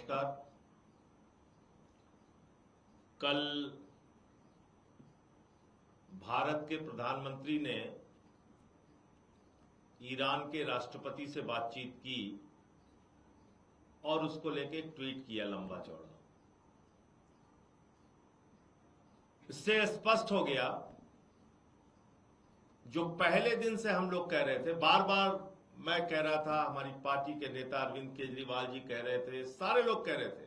नमस्कार। कल भारत के प्रधानमंत्री ने ईरान के राष्ट्रपति से बातचीत की और उसको लेके एक ट्वीट किया लंबा चौड़ा। इससे स्पष्ट हो गया जो पहले दिन से हम लोग कह रहे थे, बार बार मैं कह रहा था, हमारी पार्टी के नेता अरविंद केजरीवाल जी कह रहे थे, सारे लोग कह रहे थे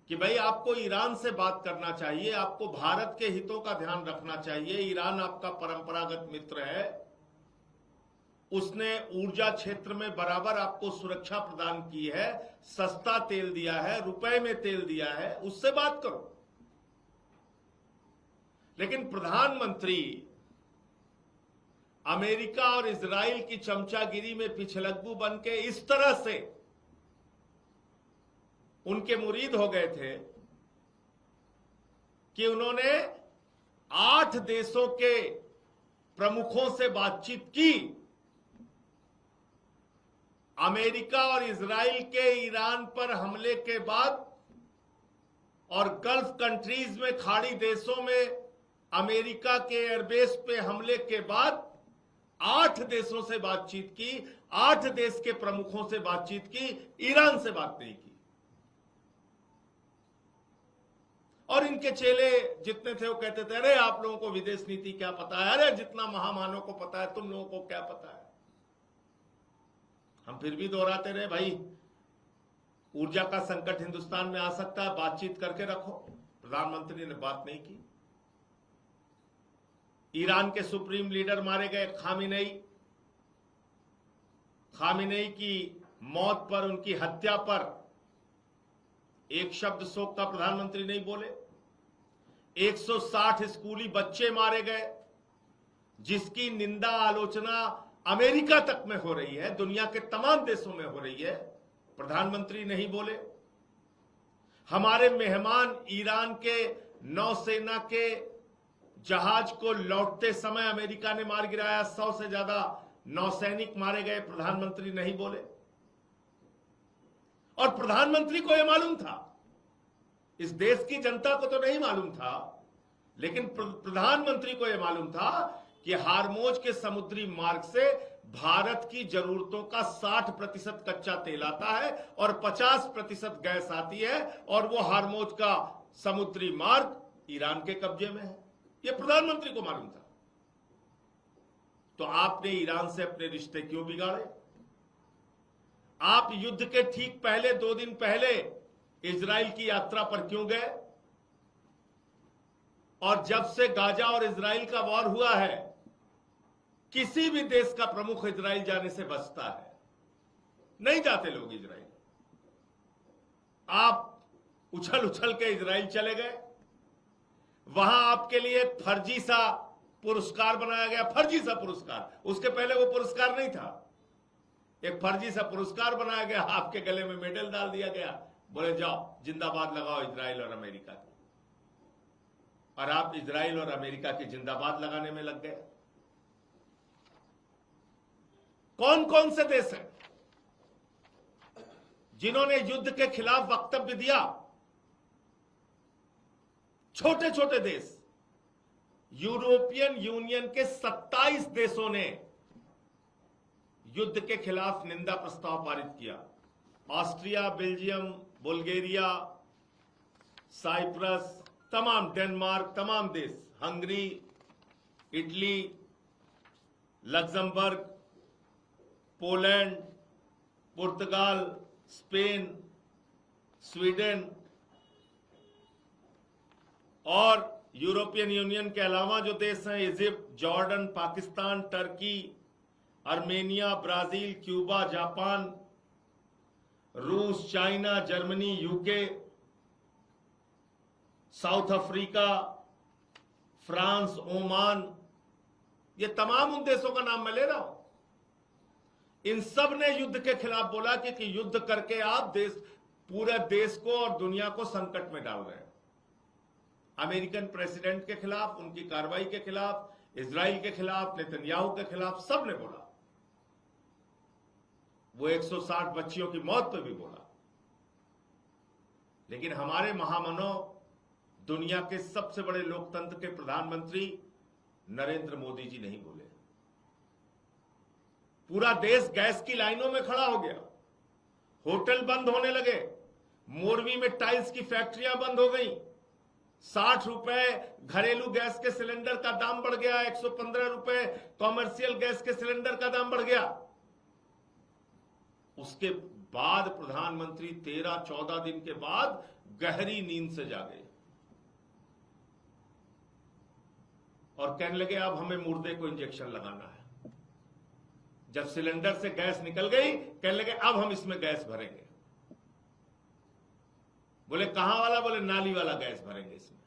कि भाई आपको ईरान से बात करना चाहिए, आपको भारत के हितों का ध्यान रखना चाहिए। ईरान आपका परंपरागत मित्र है, उसने ऊर्जा क्षेत्र में बराबर आपको सुरक्षा प्रदान की है, सस्ता तेल दिया है, रुपए में तेल दिया है, उससे बात करो। लेकिन प्रधानमंत्री अमेरिका और इजराइल की चमचागिरी में पिछलग्गू बन के इस तरह से उनके मुरीद हो गए थे कि उन्होंने 8 देशों के प्रमुखों से बातचीत की। अमेरिका और इजराइल के ईरान पर हमले के बाद और गल्फ कंट्रीज में, खाड़ी देशों में अमेरिका के एयरबेस पे हमले के बाद 8 देशों से बातचीत की, 8 देश के प्रमुखों से बातचीत की, ईरान से बात नहीं की। और इनके चेले जितने थे वो कहते थे, अरे आप लोगों को विदेश नीति क्या पता है, अरे जितना महामानव को पता है तुम लोगों को क्या पता है। हम फिर भी दोहराते रहे, भाई ऊर्जा का संकट हिंदुस्तान में आ सकता है, बातचीत करके रखो। प्रधानमंत्री ने बात नहीं की। ईरान के सुप्रीम लीडर मारे गए खामिनेई की मौत पर, उनकी हत्या पर एक शब्द शोक का प्रधानमंत्री नहीं बोले। 160 स्कूली बच्चे मारे गए, जिसकी निंदा आलोचना अमेरिका तक में हो रही है, दुनिया के तमाम देशों में हो रही है, प्रधानमंत्री नहीं बोले। हमारे मेहमान ईरान के नौसेना के जहाज को लौटते समय अमेरिका ने मार गिराया, 100 से ज्यादा नौसैनिक मारे गए, प्रधानमंत्री नहीं बोले। और प्रधानमंत्री को यह मालूम था, इस देश की जनता को तो नहीं मालूम था, लेकिन प्रधानमंत्री को यह मालूम था कि हार्मोज के समुद्री मार्ग से भारत की जरूरतों का 60% कच्चा तेल आता है और 50% गैस आती है, और वो हार्मोज का समुद्री मार्ग ईरान के कब्जे में है। यह प्रधानमंत्री को मालूम था। तो आपने ईरान से अपने रिश्ते क्यों बिगाड़े? आप युद्ध के ठीक पहले, 2 दिन पहले इजराइल की यात्रा पर क्यों गए? और जब से गाजा और इजराइल का वॉर हुआ है, किसी भी देश का प्रमुख इजराइल जाने से बचता है, नहीं जाते लोग इजराइल। आप उछल उछल के इजराइल चले गए, वहां आपके लिए फर्जी सा पुरस्कार बनाया गया, फर्जी सा पुरस्कार। उसके पहले वो पुरस्कार नहीं था, एक फर्जी सा पुरस्कार बनाया गया, आपके गले में मेडल डाल दिया गया, बोले जाओ जिंदाबाद लगाओ इजराइल और अमेरिका की। और आप इजराइल और अमेरिका की जिंदाबाद लगाने में लग गए। कौन कौन से देश हैं जिन्होंने युद्ध के खिलाफ वक्तव्य दिया? छोटे छोटे देश। यूरोपियन यूनियन के 27 देशों ने युद्ध के खिलाफ निंदा प्रस्ताव पारित किया। ऑस्ट्रिया, बेल्जियम, बुल्गारिया, साइप्रस, तमाम, डेनमार्क, तमाम देश, हंगरी, इटली, लग्जमबर्ग, पोलैंड, पुर्तगाल, स्पेन, स्वीडन और यूरोपियन यूनियन के अलावा जो देश हैं, Egypt, Jordan, Pakistan, Turkey, Armenia, Brazil, Cuba, Japan, रूस, China, Germany, UK, South Africa, France, Oman, ये तमाम उन देशों का नाम मैं ले रहा हूं। इन सब ने युद्ध के खिलाफ बोला कि युद्ध करके आप पूरे देश को और दुनिया को संकट में डाल रहे हैं। अमेरिकन प्रेसिडेंट के खिलाफ, उनकी कार्रवाई के खिलाफ, इजराइल के खिलाफ, नेतन्याहू के खिलाफ, सब ने बोला। वो 160 बच्चियों की मौत पे भी बोला। लेकिन हमारे महामानव, दुनिया के सबसे बड़े लोकतंत्र के प्रधानमंत्री नरेंद्र मोदी जी नहीं बोले। पूरा देश गैस की लाइनों में खड़ा हो गया, होटल बंद होने लगे, मोरवी में टाइल्स की फैक्ट्रियां बंद हो गई, 60 रुपए घरेलू गैस के सिलेंडर का दाम बढ़ गया, 115 रुपए कॉमर्शियल गैस के सिलेंडर का दाम बढ़ गया। उसके बाद प्रधानमंत्री 13-14 दिन के बाद गहरी नींद से जागे और कहने लगे अब हमें मुर्दे को इंजेक्शन लगाना है। जब सिलेंडर से गैस निकल गई, कहने लगे अब हम इसमें गैस भरेंगे। बोले कहां वाला? बोले नाली वाला गैस भरेंगे इसमें।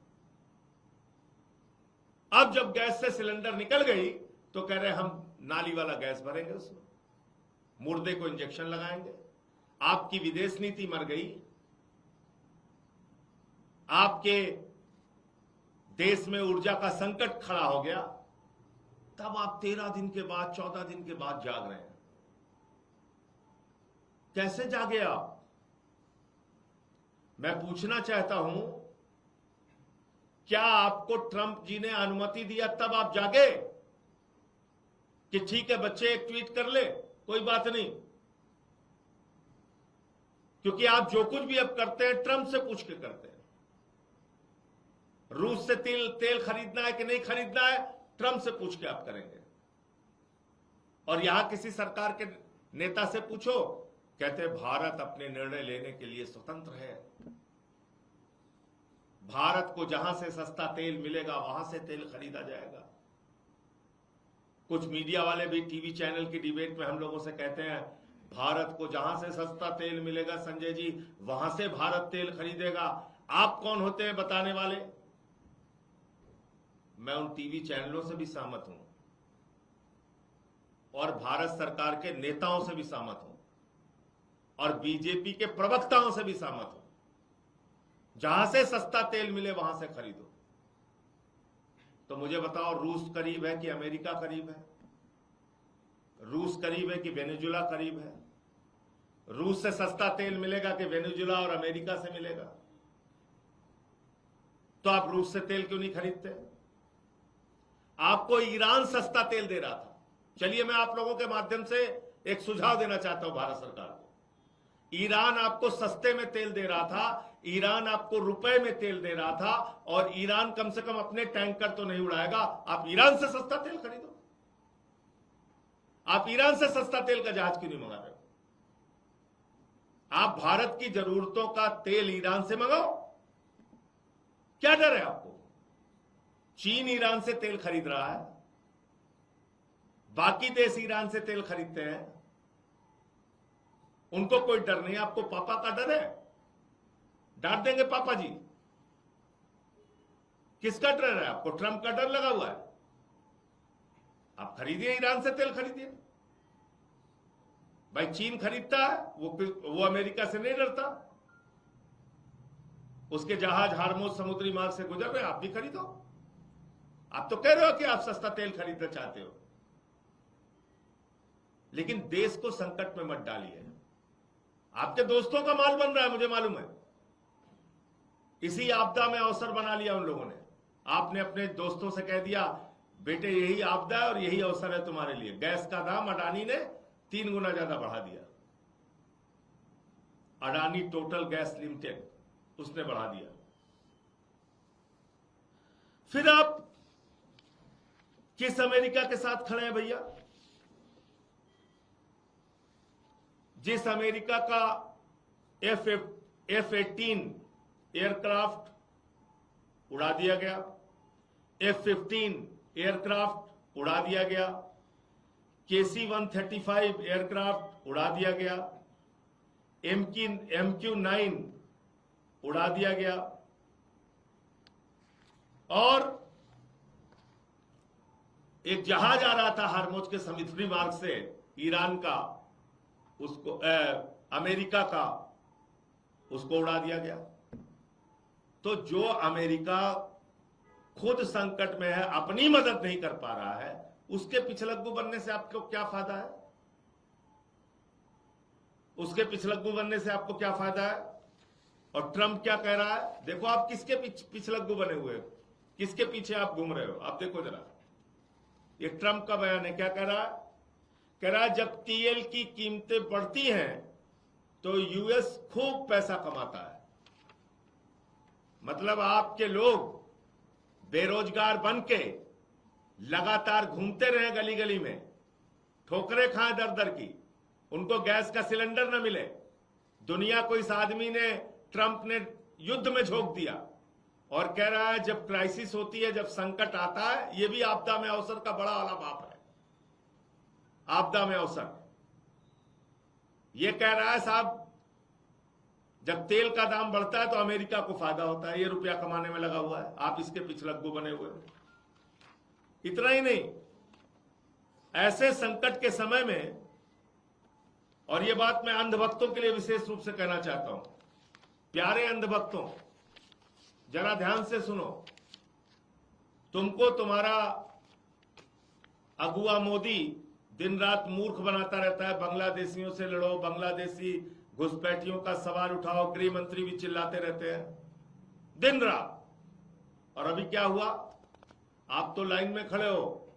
अब जब गैस से सिलेंडर निकल गई तो कह रहे हम नाली वाला गैस भरेंगे, उसमें मुर्दे को इंजेक्शन लगाएंगे। आपकी विदेश नीति मर गई, आपके देश में ऊर्जा का संकट खड़ा हो गया, तब आप 13 दिन के बाद 14 दिन के बाद जाग रहे हैं। कैसे जागे आप? मैं पूछना चाहता हूं, क्या आपको ट्रंप जी ने अनुमति दिया तब आप जागे कि ठीक है बच्चे एक ट्वीट कर ले, कोई बात नहीं? क्योंकि आप जो कुछ भी अब करते हैं ट्रंप से पूछ के करते हैं। रूस से तेल खरीदना है कि नहीं खरीदना है, ट्रंप से पूछ के आप करेंगे। और यहां किसी सरकार के नेता से पूछो, कहते भारत अपने निर्णय लेने के लिए स्वतंत्र है, भारत को जहां से सस्ता तेल मिलेगा वहां से तेल खरीदा जाएगा। कुछ मीडिया वाले भी टीवी चैनल की डिबेट में हम लोगों से कहते हैं भारत को जहां से सस्ता तेल मिलेगा संजय जी वहां से भारत तेल खरीदेगा। आप कौन होते हैं बताने वाले? मैं उन टीवी चैनलों से भी सहमत हूं और भारत सरकार के नेताओं से भी सहमत हूं और बीजेपी के प्रवक्ताओं से भी सहमत हूं। जहां से सस्ता तेल मिले वहां से खरीदो। तो मुझे बताओ, रूस करीब है कि अमेरिका करीब है? रूस करीब है कि वेनेजुला करीब है? रूस से सस्ता तेल मिलेगा कि वेनेजुला और अमेरिका से मिलेगा? तो आप रूस से तेल क्यों नहीं खरीदते? आपको ईरान सस्ता तेल दे रहा था। चलिए मैं आप लोगों के माध्यम से एक सुझाव देना चाहता हूं भारत सरकार को। ईरान आपको सस्ते में तेल दे रहा था, ईरान आपको रुपए में तेल दे रहा था, और ईरान कम से कम अपने टैंकर तो नहीं उड़ाएगा। आप ईरान से सस्ता तेल खरीदो। आप ईरान से सस्ता तेल का जहाज क्यों नहीं मंगा रहे हो? आप भारत की जरूरतों का तेल ईरान से मंगाओ। क्या डर है आपको? चीन ईरान से तेल खरीद रहा है, बाकी देश ईरान से तेल खरीदते हैं, उनको कोई डर नहीं। आपको पापा का डर है? डांट देंगे पापा जी। किसका डर है आपको? ट्रंप का डर लगा हुआ है। आप खरीदिए, ईरान से तेल खरीदिए। भाई चीन खरीदता है, वो अमेरिका से नहीं डरता। उसके जहाज हार्मोज समुद्री मार्ग से गुजर रहे, आप भी खरीदो। आप तो कह रहे हो कि आप सस्ता तेल खरीदना चाहते हो, लेकिन देश को संकट में मत डालिए। आपके दोस्तों का माल बन रहा है, मुझे मालूम है। इसी आपदा में अवसर बना लिया उन लोगों ने। आपने अपने दोस्तों से कह दिया बेटे यही आपदा है और यही अवसर है तुम्हारे लिए। गैस का दाम अडानी ने 3 गुना ज्यादा बढ़ा दिया। अडानी टोटल गैस लिमिटेड, उसने बढ़ा दिया। फिर आप किस अमेरिका के साथ खड़े हैं भैया? जिस अमेरिका का F-18 एयरक्राफ्ट उड़ा दिया गया, F-15 एयरक्राफ्ट उड़ा दिया गया, KC-135 एयरक्राफ्ट उड़ा दिया गया, MQ-9 उड़ा दिया गया, और एक जहाज आ रहा था हार्मोज के समुद्री मार्ग से ईरान का, उसको अमेरिका का, उसको उड़ा दिया गया। तो जो अमेरिका खुद संकट में है, अपनी मदद नहीं कर पा रहा है, उसके पिछलग्गू बनने से आपको क्या फायदा है? उसके पिछलग्गू बनने से आपको क्या फायदा है? और ट्रंप क्या कह रहा है? देखो आप किसके पिछलग्गू बने हुए हो, किसके पीछे आप घूम रहे हो। आप देखो जरा, ये ट्रंप का बयान है। क्या कह रहा है? कह रहा है जब तेल की कीमतें बढ़ती हैं तो यूएस खूब पैसा कमाता है। मतलब आपके लोग बेरोजगार बन के लगातार घूमते रहे गली गली में, ठोकरें खाएं दर दर की, उनको गैस का सिलेंडर न मिले। दुनिया को इस आदमी ने, ट्रंप ने युद्ध में झोंक दिया और कह रहा है जब क्राइसिस होती है, जब संकट आता है, ये भी आपदा में अवसर का बड़ा वाला बाप है। आपदा में अवसर ये कह रहा है साहब जब तेल का दाम बढ़ता है तो अमेरिका को फायदा होता है, ये रुपया कमाने में लगा हुआ है। आप इसके पिछलग्गू बने हुए हैं। इतना ही नहीं, ऐसे संकट के समय में, और ये बात मैं अंधभक्तों के लिए विशेष रूप से कहना चाहता हूं, प्यारे अंधभक्तों जरा ध्यान से सुनो। तुमको तुम्हारा अगुआ मोदी दिन रात मूर्ख बनाता रहता है, बांग्लादेशियों से लड़ो, बांग्लादेशी घुसपैठियों का सवाल उठाओ, गृह मंत्री भी चिल्लाते रहते हैं दिन रात। और अभी क्या हुआ? आप तो लाइन में खड़े हो,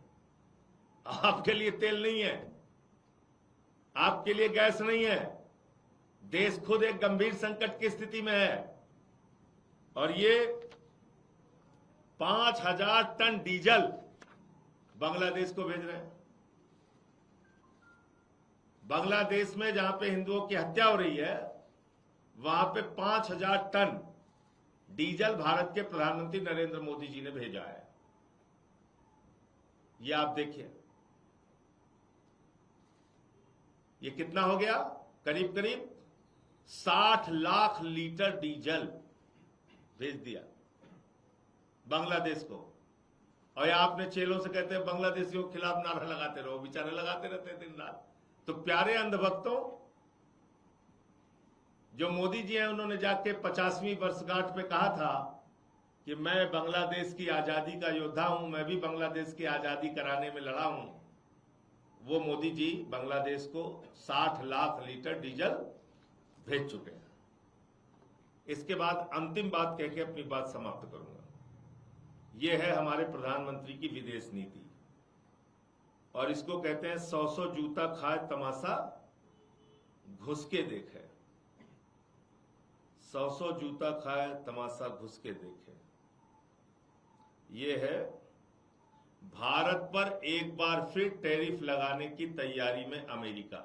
आपके लिए तेल नहीं है, आपके लिए गैस नहीं है, देश खुद एक गंभीर संकट की स्थिति में है। और ये 5000 टन डीजल बांग्लादेश को भेज रहे हैं। बांग्लादेश में जहां पे हिंदुओं की हत्या हो रही है, वहां पे 5000 टन डीजल भारत के प्रधानमंत्री नरेंद्र मोदी जी ने भेजा है। ये आप देखिए, ये कितना हो गया? करीब करीब 60 लाख लीटर डीजल भेज दिया बांग्लादेश को। और आपने चेलों से कहते हैं बांग्लादेशियों के खिलाफ नारा लगाते रहो, बेचारे लगाते रहते हैं दिन रात। तो प्यारे अंधभक्तों, जो मोदी जी हैं उन्होंने जाके 50वीं वर्षगांठ पे कहा था कि मैं बांग्लादेश की आजादी का योद्धा हूं, मैं भी बांग्लादेश की आजादी कराने में लड़ा हूं। वो मोदी जी बांग्लादेश को 60 लाख लीटर डीजल भेज चुके हैं। इसके बाद अंतिम बात कह के अपनी बात समाप्त करूंगा। यह है हमारे प्रधानमंत्री की विदेश नीति, और इसको कहते हैं 100 जूता खाए तमाशा घुस के देखे। 100 जूता खाए तमाशा घुस के देखे। यह है भारत पर एक बार फिर टैरिफ लगाने की तैयारी में अमेरिका।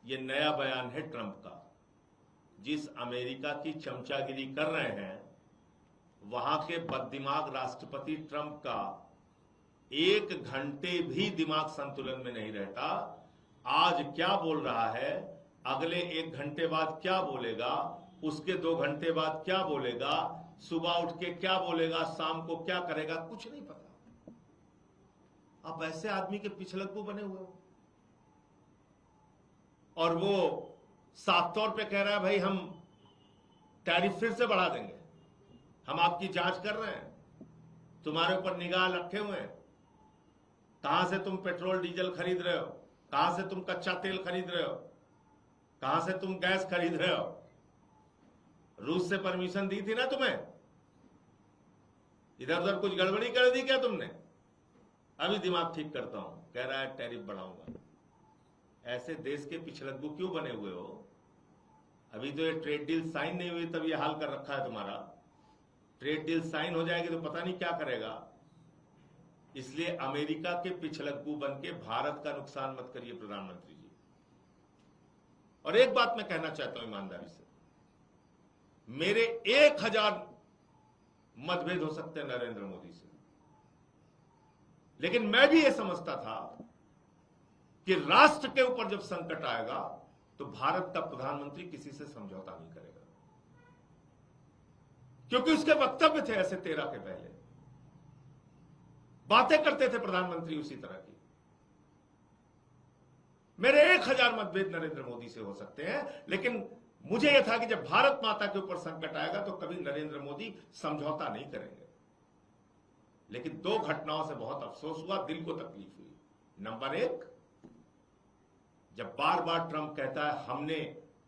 यह नया बयान है ट्रंप का। जिस अमेरिका की चमचागिरी कर रहे हैं, वहां के बददिमाग राष्ट्रपति ट्रंप का 1 घंटे भी दिमाग संतुलन में नहीं रहता। आज क्या बोल रहा है, अगले 1 घंटे बाद क्या बोलेगा, उसके 2 घंटे बाद क्या बोलेगा, सुबह उठ के क्या बोलेगा, शाम को क्या करेगा, कुछ नहीं पता। आप ऐसे आदमी के पिछलग्गू बने हुए हो। और वो साफ तौर पे कह रहा है भाई हम टैरिफ फिर से बढ़ा देंगे, हम आपकी जांच कर रहे हैं, तुम्हारे ऊपर निगाह रखे हुए हैं, कहां से तुम पेट्रोल डीजल खरीद रहे हो, कहां से तुम कच्चा तेल खरीद रहे हो, कहां से तुम गैस खरीद रहे हो। रूस से परमिशन दी थी ना तुम्हें? इधर उधर कुछ गड़बड़ी कर दी क्या तुमने? अभी दिमाग ठीक करता हूं, कह रहा है टैरिफ बढ़ाऊंगा। ऐसे देश के पिछलग्गू क्यों बने हुए हो? अभी तो ये ट्रेड डील साइन नहीं हुई तब ये हाल कर रखा है तुम्हारा। ट्रेड डील साइन हो जाएगी तो पता नहीं क्या करेगा। इसलिए अमेरिका के पिछलग्गू बन के भारत का नुकसान मत करिए प्रधानमंत्री जी। और एक बात मैं कहना चाहता हूं ईमानदारी से, मेरे 1000 मतभेद हो सकते हैं नरेंद्र मोदी से, लेकिन मैं भी यह समझता था कि राष्ट्र के ऊपर जब संकट आएगा तो भारत का प्रधानमंत्री किसी से समझौता नहीं करेगा, क्योंकि उसके वक्तव्य थे ऐसे 13 के पहले, बातें करते थे प्रधानमंत्री उसी तरह की। मेरे 1000 मतभेद नरेंद्र मोदी से हो सकते हैं, लेकिन मुझे यह था कि जब भारत माता के ऊपर संकट आएगा तो कभी नरेंद्र मोदी समझौता नहीं करेंगे। लेकिन 2 घटनाओं से बहुत अफसोस हुआ, दिल को तकलीफ हुई। नंबर 1, जब बार बार ट्रंप कहता है हमने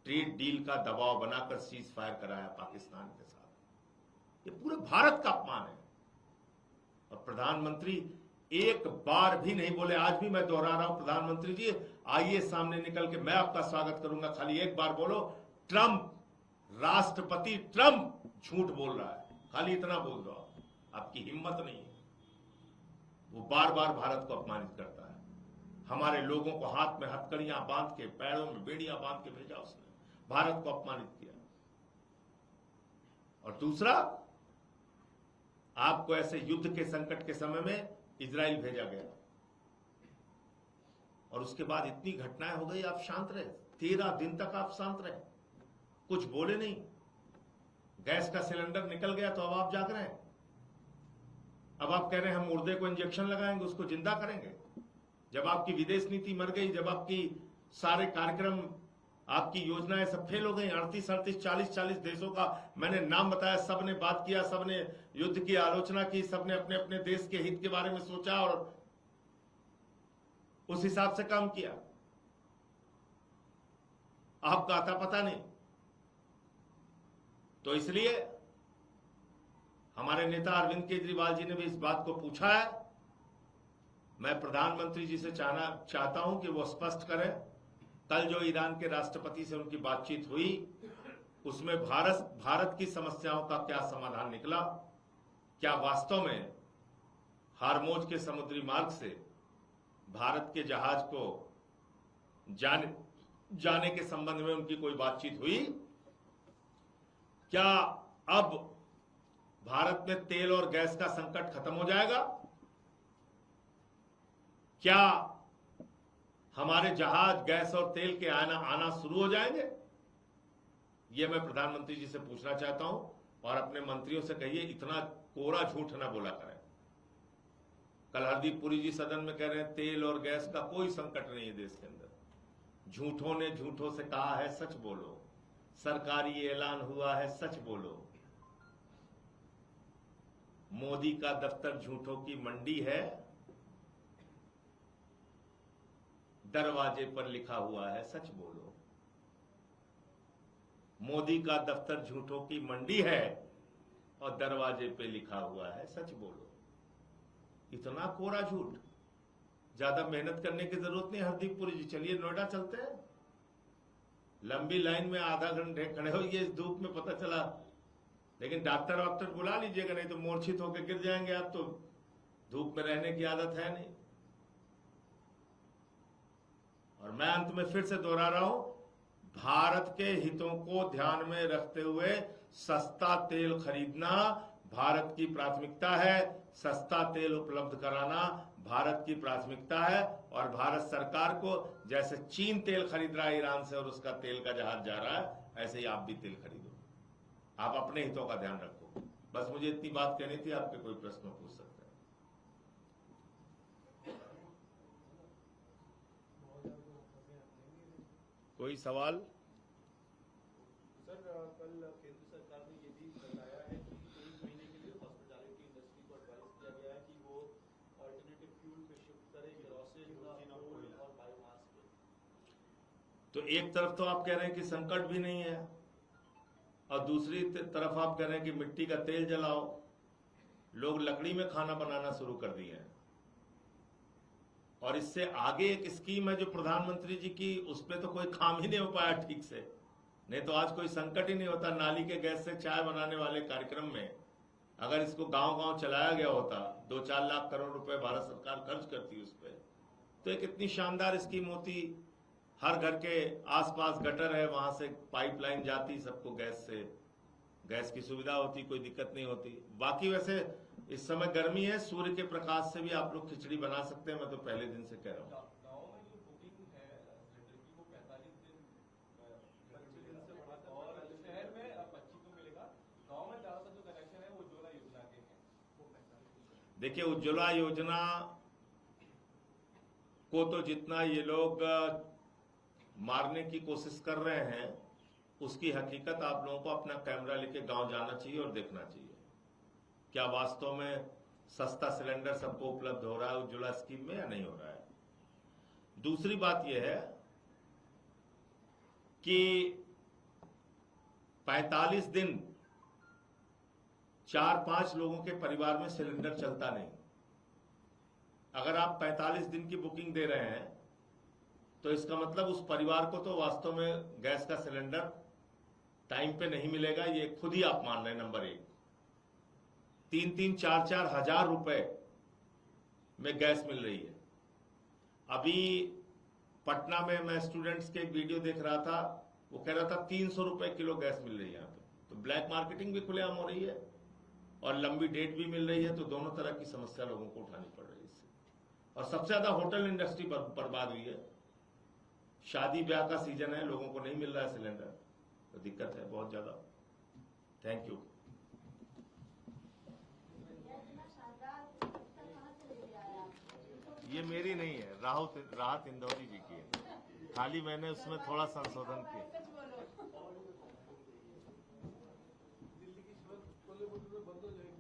ट्रेड डील का दबाव बनाकर सीज फायर कराया पाकिस्तान के साथ। ये पूरे भारत का अपमान है। और प्रधानमंत्री एक बार भी नहीं बोले। आज भी मैं दोहरा रहा हूं, प्रधानमंत्री जी आइए सामने निकल के, मैं आपका स्वागत करूंगा, खाली एक बार बोलो ट्रंप, राष्ट्रपति ट्रंप झूठ बोल रहा है, खाली इतना बोल दो। आपकी हिम्मत नहीं है। वो बार बार भारत को अपमानित करता है। हमारे लोगों को हाथ में हथकड़ियां बांध के, पैरों में बेड़ियां बांध के भेजा उसने, भारत को अपमानित किया। और दूसरा, आपको ऐसे युद्ध के संकट के समय में इजराइल भेजा गया और उसके बाद इतनी घटनाएं हो गई, आप शांत रहे। 13 दिन तक आप शांत रहे, कुछ बोले नहीं। गैस का सिलेंडर निकल गया तो अब आप जाग रहे हैं। अब आप कह रहे हैं हम मुर्दे को इंजेक्शन लगाएंगे, उसको जिंदा करेंगे। जब आपकी विदेश नीति मर गई, जब आपकी सारे कार्यक्रम, आपकी योजनाएं सब फेल हो गई। 38, 40 देशों का मैंने नाम बताया, सबने बात किया, सबने युद्ध की आलोचना की, सबने अपने अपने देश के हित के बारे में सोचा और उस हिसाब से काम किया। आपका आता पता नहीं। तो इसलिए हमारे नेता अरविंद केजरीवाल जी ने भी इस बात को पूछा है। मैं प्रधानमंत्री जी से चाहता हूं कि वो स्पष्ट करें, कल जो ईरान के राष्ट्रपति से उनकी बातचीत हुई, उसमें भारत की समस्याओं का क्या समाधान निकला? क्या वास्तव में हार्मोज के समुद्री मार्ग से भारत के जहाज को जाने के संबंध में उनकी कोई बातचीत हुई? क्या अब भारत में तेल और गैस का संकट खत्म हो जाएगा? क्या हमारे जहाज गैस और तेल के आना शुरू हो जाएंगे? यह मैं प्रधानमंत्री जी से पूछना चाहता हूं। और अपने मंत्रियों से कहिए इतना कोरा झूठ ना बोला करें। कल हरदीप पुरी जी सदन में कह रहे हैं तेल और गैस का कोई संकट नहीं है देश के अंदर। झूठों ने झूठों से कहा है, सच बोलो। सरकारी ऐलान हुआ है, सच बोलो। मोदी का दफ्तर झूठों की मंडी है, दरवाजे पर लिखा हुआ है, सच बोलो। मोदी का दफ्तर झूठों की मंडी है और दरवाजे पे लिखा हुआ है, सच बोलो। इतना कोरा झूठ, ज्यादा मेहनत करने की जरूरत नहीं। हरदीप पुरी जी चलिए नोएडा चलते हैं, लंबी लाइन में आधा घंटे खड़े होइए इस धूप में, पता चला। लेकिन डॉक्टर बुला लीजिएगा, नहीं तो मूर्छित होकर गिर जाएंगे आप। तो धूप में रहने की आदत है नहीं। और मैं अंत में फिर से दोहरा रहा हूं, भारत के हितों को ध्यान में रखते हुए सस्ता तेल खरीदना भारत की प्राथमिकता है। सस्ता तेल उपलब्ध कराना भारत की प्राथमिकता है। और भारत सरकार को, जैसे चीन तेल खरीद रहा है ईरान से और उसका तेल का जहाज जा रहा है, ऐसे ही आप भी तेल खरीदो। आप अपने हितों का ध्यान रखो। बस मुझे इतनी बात कहनी थी। आपके कोई प्रश्न पूछ सकते हैं? कोई सवाल? सर, कल केंद्र सरकार ने ये भी बताया है कि 1 महीने के लिए हॉस्पिटैलिटी इंडस्ट्री को एडवाइस किया गया है कि वो अल्टरनेटिव फ्यूल पे शिफ्ट करे, केरोसिन, कोल और बायोमास पे। तो एक तरफ तो आप कह रहे हैं कि संकट भी नहीं है और दूसरी तरफ आप कह रहे हैं कि मिट्टी का तेल जलाओ। लोग लकड़ी में खाना बनाना शुरू कर दिए हैं। और इससे आगे एक स्कीम है जो प्रधानमंत्री जी की, उस पर तो कोई काम ही नहीं हो पाया ठीक से। नहीं तो आज कोई संकट ही नहीं होता। नाली के गैस से चाय बनाने वाले कार्यक्रम में अगर इसको गांव-गांव चलाया गया होता, 2-4 लाख करोड़ रुपए भारत सरकार खर्च करती उस पर, तो एक इतनी शानदार स्कीम होती। हर घर के आसपास गटर है, वहां से पाइपलाइन जाती, सबको गैस की सुविधा होती, कोई दिक्कत नहीं होती। बाकी वैसे इस समय गर्मी है, सूर्य के प्रकाश से भी आप लोग खिचड़ी बना सकते हैं। मैं तो पहले दिन से कह रहा हूँ। गाँव में जो बुकिंग है सिलेंडर की, वो 45 दिन 25 दिन से बढ़ाकर, और शहर में 25 को मिलेगा। गाँव में ज्यादातर जो कनेक्शन है वो उज्ज्वला योजना के हैं, वो 45। देखिए, उज्ज्वला योजना को तो जितना ये लोग मारने की कोशिश कर रहे हैं, उसकी हकीकत आप लोगों को अपना कैमरा लेके गांव जाना चाहिए और देखना चाहिए क्या वास्तव में सस्ता सिलेंडर सबको उपलब्ध हो रहा है उज्ज्वला स्कीम में या नहीं हो रहा है। दूसरी बात यह है कि 45 दिन 4-5 लोगों के परिवार में सिलेंडर चलता नहीं। अगर आप 45 दिन की बुकिंग दे रहे हैं तो इसका मतलब उस परिवार को तो वास्तव में गैस का सिलेंडर टाइम पे नहीं मिलेगा। ये खुद ही आप मान रहे हैं। नंबर 1, 3-3, 4-4 हजार रुपए में गैस मिल रही है। अभी पटना में मैं स्टूडेंट्स के एक वीडियो देख रहा था, वो कह रहा था 300 रुपए किलो गैस मिल रही है यहाँ पे। तो ब्लैक मार्केटिंग भी खुलेआम हो रही है और लंबी डेट भी मिल रही है। तो दोनों तरह की समस्या लोगों को उठानी पड़ रही है इससे। और सबसे ज्यादा होटल इंडस्ट्री बर्बाद हुई है। शादी ब्याह का सीजन है, लोगों को नहीं मिल रहा है सिलेंडर, तो दिक्कत है बहुत ज्यादा। Thank you. ये मेरी नहीं है, राहत इंदौरी जी की है। खाली मैंने उसमें थोड़ा संशोधन किया। दिल्ली की बंद हो जाएगी।